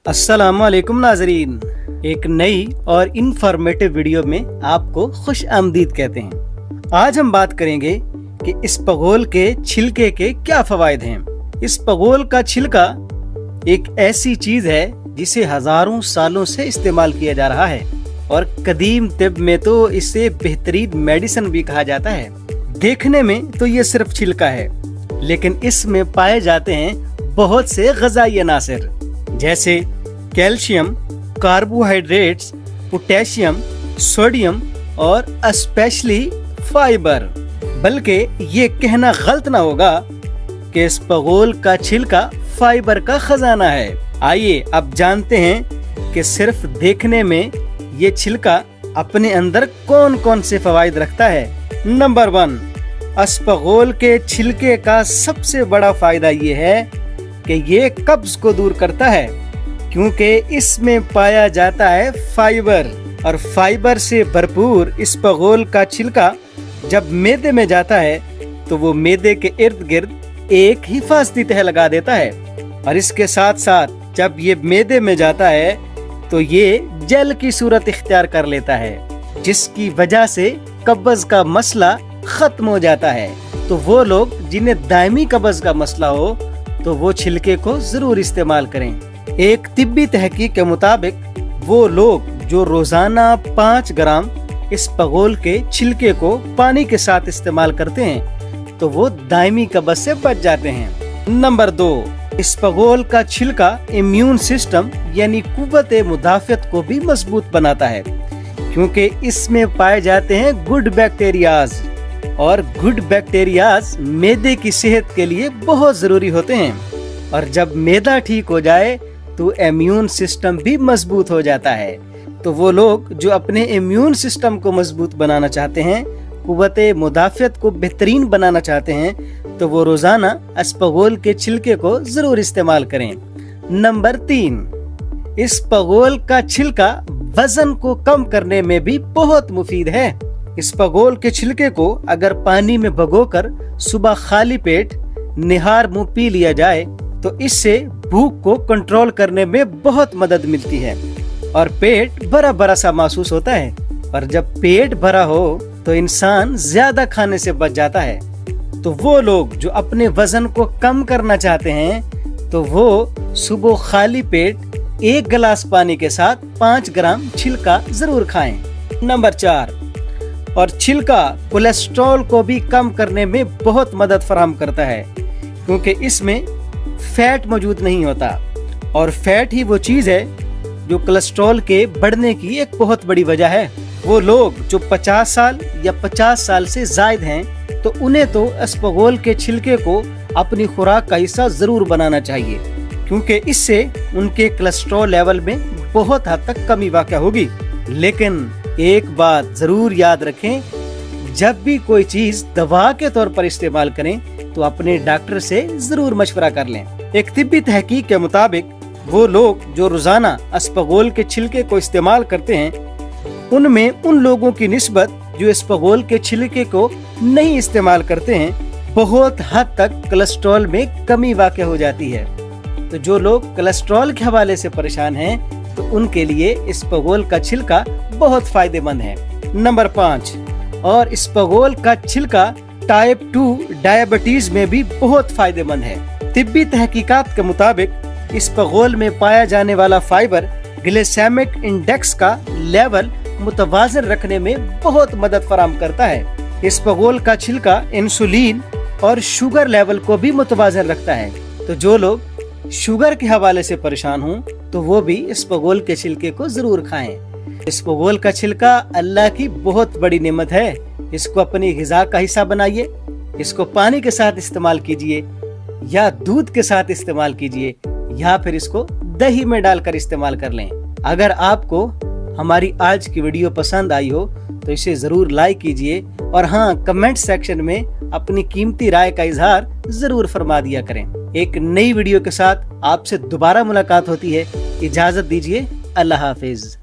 अस्सलाम वालेकुम नाजरीन, एक नई और इंफॉर्मेटिव वीडियो में आपको खुश आमदीद कहते हैं। आज हम बात करेंगे कि इसबगोल के छिलके के क्या फवायद हैं। इसबगोल का छिलका एक ऐसी चीज है जिसे हजारों सालों से इस्तेमाल किया जा रहा है और कदीम तिब में तो इसे बेहतरीन मेडिसिन भी कहा जाता है। देखने में तो ये सिर्फ छिलका है, लेकिन इसमें पाए जाते हैं बहुत से ग़िज़ाई अनासिर जैसे कैल्शियम, कार्बोहाइड्रेट्स, पोटेशियम, सोडियम और स्पेशली फाइबर। बल्कि ये कहना गलत ना होगा कि इसबगोल का छिलका फाइबर का खजाना है। आइए अब जानते हैं कि सिर्फ देखने में ये छिलका अपने अंदर कौन कौन से फवायद रखता है। नंबर 1, इसबगोल के छिलके का सबसे बड़ा फायदा ये है कि ये कब्ज को दूर करता है, क्योंकि इसमें पाया जाता है फाइबर। और फाइबर से भरपूर इसबगोल का छिलका जब मैदे में जाता है तो वो मैदे के इर्द गिर्द एक हिफाजती तह लगा देता है, और इसके साथ साथ जब ये मैदे में जाता है तो ये जेल की सूरत इख्तियार कर लेता है, जिसकी वजह से कब्ज का मसला खत्म हो जाता है। तो वो लोग जिन्हें दायमी कब्ज का मसला हो तो वो छिलके को जरूर इस्तेमाल करें। एक तिब्बी तहकीक के मुताबिक वो लोग जो रोजाना 5 ग्राम इसबगोल के छिलके को पानी के साथ इस्तेमाल करते हैं तो वो दायमी कब्ज से बच जाते हैं। नंबर 2, इसबगोल का छिलका इम्यून सिस्टम यानी कुव्वत मुदाफियत को भी मजबूत बनाता है, क्योंकि इसमें पाए जाते हैं गुड बैक्टीरियाज, और गुड बैक्टीरियाज मैदे की सेहत के लिए बहुत जरूरी होते हैं। और जब मैदा ठीक हो जाए तो इम्यून सिस्टम भी मजबूत हो जाता है। तो वो लोग जो अपने इम्यून सिस्टम को मजबूत बनाना चाहते हैं, कुव्वत मुदाफियत को बेहतरीन बनाना चाहते हैं, तो वो रोजाना इसबगोल के छिलके को जरूर इस्तेमाल करें। नंबर 3, इसबगोल का छिलका वजन को कम करने में भी बहुत मुफीद है। इसबगोल के छिलके को अगर पानी में भिगोकर सुबह खाली पेट निहार मुंह पी लिया जाए तो इससे भूख को कंट्रोल करने में बहुत मदद मिलती है और पेट भरा भरा सा महसूस होता है। और जब पेट भरा हो तो इंसान ज्यादा खाने से बच जाता है। तो वो लोग जो अपने वजन को कम करना चाहते हैं तो वो सुबह खाली पेट 1 गिलास पानी के साथ 5 ग्राम छिलका जरूर खाएं। नंबर 4, और छिलका कोलेस्ट्रॉल को भी कम करने में बहुत मदद फराहम करता है, क्योंकि इसमें फैट मौजूद नहीं होता, और फैट ही वो चीज है जो कोलेस्ट्रॉल के बढ़ने की एक बहुत बड़ी वजह है। वो लोग जो 50 साल या 50 साल से जायद हैं तो उन्हें तो इसबगोल के छिलके को अपनी खुराक का हिस्सा जरूर बनाना चाहिए, क्योंकि इससे उनके कोलेस्ट्रॉल लेवल में बहुत हद तक कमी वाक़या होगी। लेकिन एक बात जरूर याद रखें, जब भी कोई चीज दवा के तौर पर इस्तेमाल करें तो अपने डॉक्टर से जरूर मशवरा कर लें। एक तिब्बी तहकीक के मुताबिक वो लोग जो रोजाना इसबगोल के छिलके को इस्तेमाल करते हैं उनमें उन लोगों की निस्बत जो इसबगोल के छिलके को नहीं इस्तेमाल करते हैं बहुत हद तक कोलेस्ट्रॉल में कमी वाक़या हो जाती है। तो जो लोग कोलेस्ट्रॉल के हवाले से परेशान हैं तो उनके लिए इसबगोल का छिलका बहुत फायदेमंद है। नंबर 5, और इसबगोल का छिलका टाइप 2 डायबिटीज में भी बहुत फायदेमंद है। तिब्बी तहकीकात के मुताबिक इसबगोल में पाया जाने वाला फाइबर ग्लाइसेमिक इंडेक्स का लेवल मुतवाज़िन रखने में बहुत मदद फराहम करता है। इसबगोल का छिलका इंसुलिन और शुगर लेवल को भी मुतवाज़िन रखता है। तो जो लोग शुगर के हवाले से परेशान हों तो वो भी इसबगोल के छिलके को जरूर खाएं। इसबगोल का छिलका अल्लाह की बहुत बड़ी नेमत है। इसको अपनी ग़िज़ा का हिस्सा बनाइए, इसको पानी के साथ इस्तेमाल कीजिए या दूध के साथ इस्तेमाल कीजिए, या फिर इसको दही में डालकर इस्तेमाल कर लें। अगर आपको हमारी आज की वीडियो पसंद आई हो तो इसे जरूर लाइक कीजिए, और हाँ, कमेंट सेक्शन में अपनी कीमती राय का इजहार जरूर फरमा दिया करें। एक नई वीडियो के साथ आपसे दोबारा मुलाकात होती है। इजाजत दीजिए, अल्लाह हाफिज।